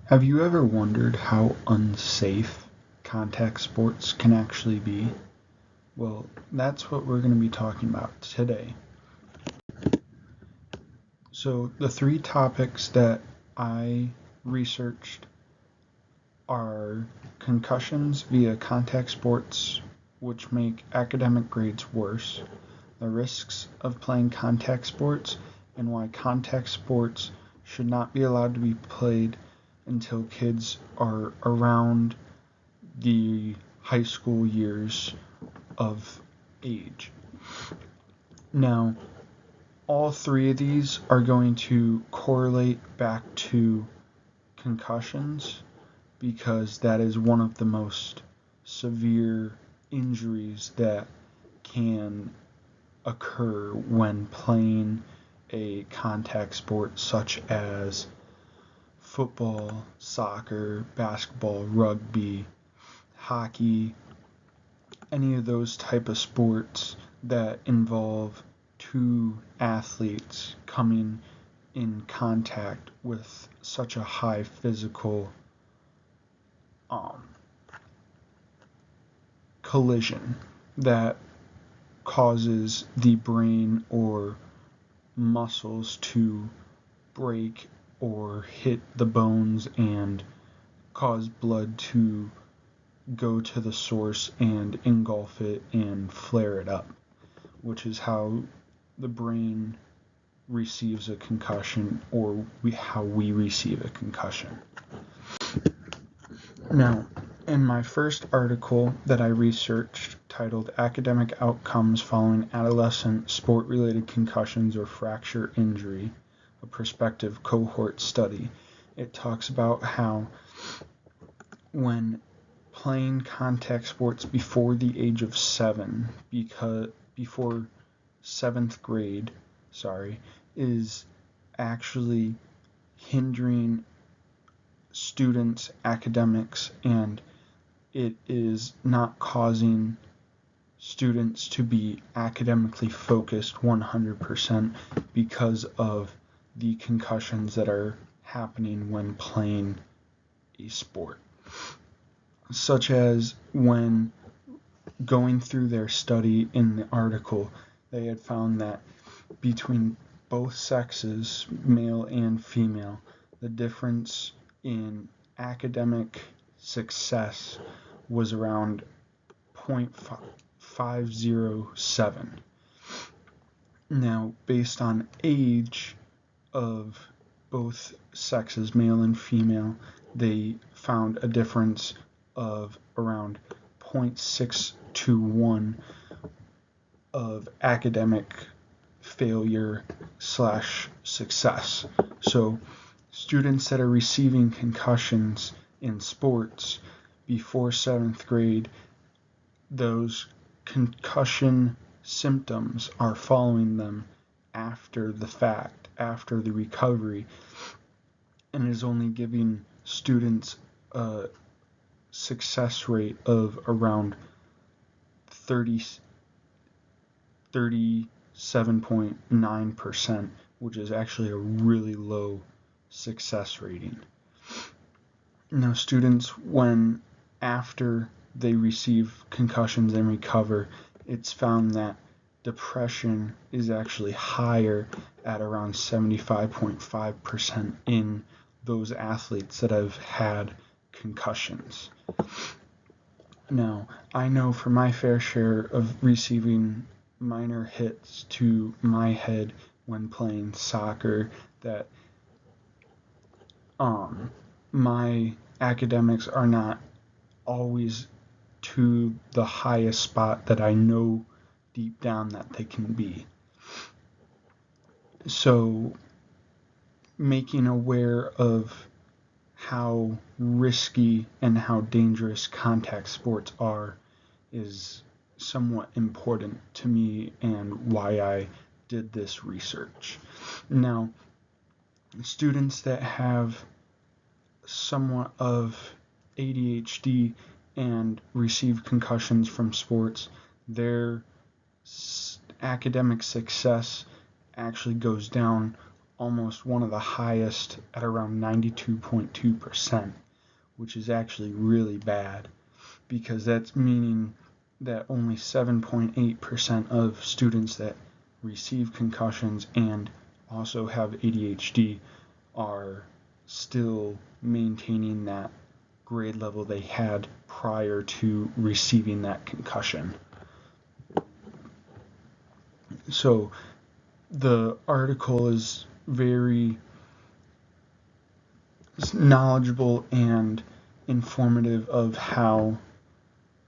Have you ever wondered how unsafe contact sports can actually be? Well, that's what we're going to be talking about today. So, the three topics that I researched are concussions via contact sports, which make academic grades worse, the risks of playing contact sports, and why contact sports should not be allowed to be played until kids are around the high school years of age. Now, all three of these are going to correlate back to concussions because that is one of the most severe injuries that can occur when playing a contact sport such as football, soccer, basketball, rugby, hockey, any of those type of sports that involve two athletes coming in contact with such a high physical collision that causes the brain or muscles to break or hit the bones and cause blood to go to the source and engulf it and flare it up, which is how the brain receives a concussion or how we receive a concussion. Now, in my first article that I researched titled Academic Outcomes Following Adolescent Sport-Related Concussions or Fracture Injury, a prospective cohort study, it talks about how when playing contact sports before the age of 7, before 7th grade, is actually hindering students' academics, and it is not causing students to be academically focused 100% because of the concussions that are happening when playing a sport. Such as when going through their study in the article, they had found that between both sexes, male and female, the difference in academic success was around 0.507. Now, based on age of both sexes, male and female, they found a difference of around 0.621 of academic failure / success. So students that are receiving concussions in sports before 7th grade, those concussion symptoms are following them after the fact, after the recovery, and is only giving students a success rate of around 37.9%, which is actually a really low success rating. Now, students, when after they receive concussions and recover, it's found that depression is actually higher at around 75.5% in those athletes that have had concussions. Now, I know for my fair share of receiving minor hits to my head when playing soccer that my academics are not always to the highest spot that I know deep down that they can be. So, making aware of how risky and how dangerous contact sports are is somewhat important to me and why I did this research. Now, students that have somewhat of ADHD and receive concussions from sports, their academic success actually goes down almost one of the highest at around 92.2%, which is actually really bad, because that's meaning that only 7.8% of students that receive concussions and also have ADHD are still maintaining that grade level they had prior to receiving that concussion. So the article is very knowledgeable and informative of how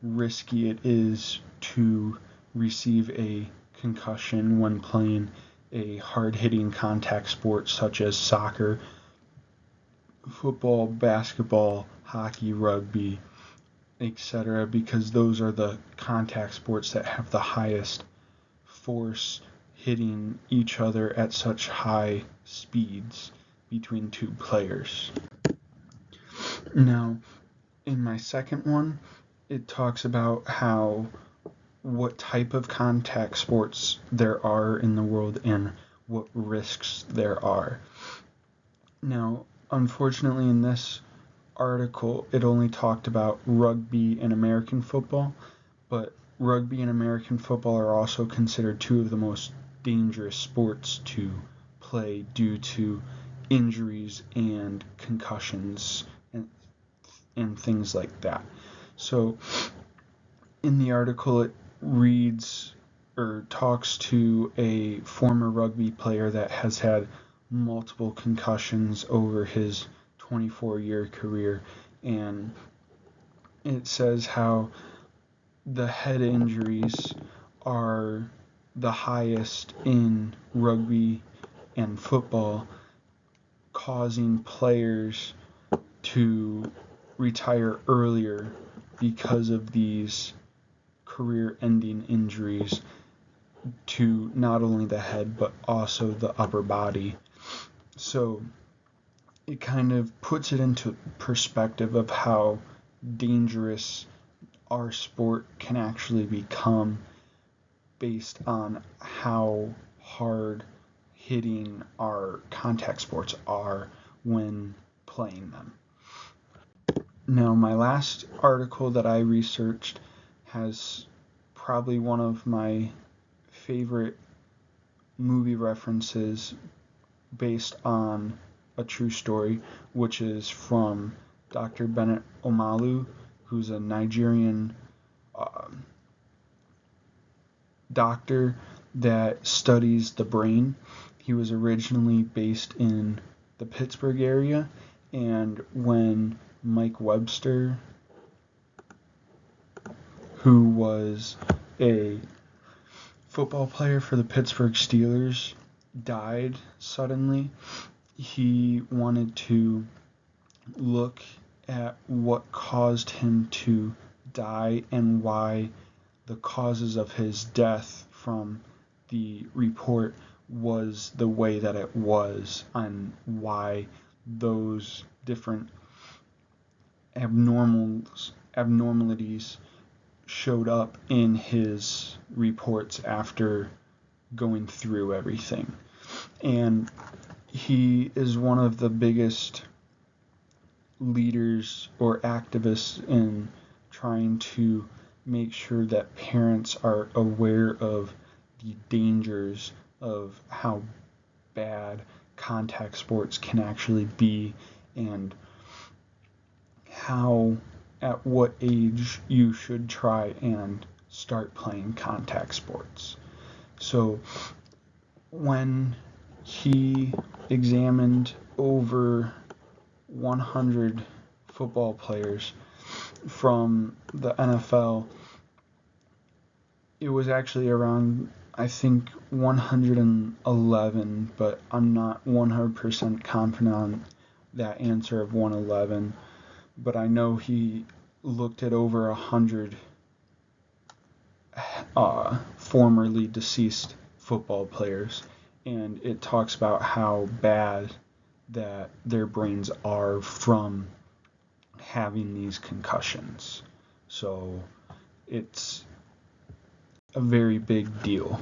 risky it is to receive a concussion when playing a hard-hitting contact sport such as soccer, football, basketball, hockey, rugby, etc., because those are the contact sports that have the highest force hitting each other at such high speeds between two players. Now, in my second one, it talks about what type of contact sports there are in the world and what risks there are. Now, unfortunately, in this article, it only talked about rugby and American football, but rugby and American football are also considered two of the most dangerous sports to play due to injuries and concussions and things like that. So in the article, it reads or talks to a former rugby player that has had multiple concussions over his 24-year career, and it says how the head injuries are the highest in rugby and football, causing players to retire earlier because of these career-ending injuries to not only the head but also the upper body. So it kind of puts it into perspective of how dangerous our sport can actually become based on how hard hitting our contact sports are when playing them. Now, my last article that I researched has probably one of my favorite movie references based on a true story, which is from Dr. Bennett Omalu, who's a Nigerian doctor that studies the brain. He was originally based in the Pittsburgh area, and when Mike Webster, who was a football player for the Pittsburgh Steelers, died suddenly, he wanted to look at what caused him to die and why the causes of his death from the report was the way that it was, and why those different abnormalities showed up in his reports after going through everything. And he is one of the biggest leaders or activists in trying to make sure that parents are aware of the dangers of how bad contact sports can actually be, and at what age you should try and start playing contact sports. So when he examined over 100 football players from the NFL, it was actually around, I think, 111, but I'm not 100% confident on that answer of 111. But I know he looked at over 100 formerly deceased football players, and it talks about how bad that their brains are from having these concussions. So it's a very big deal.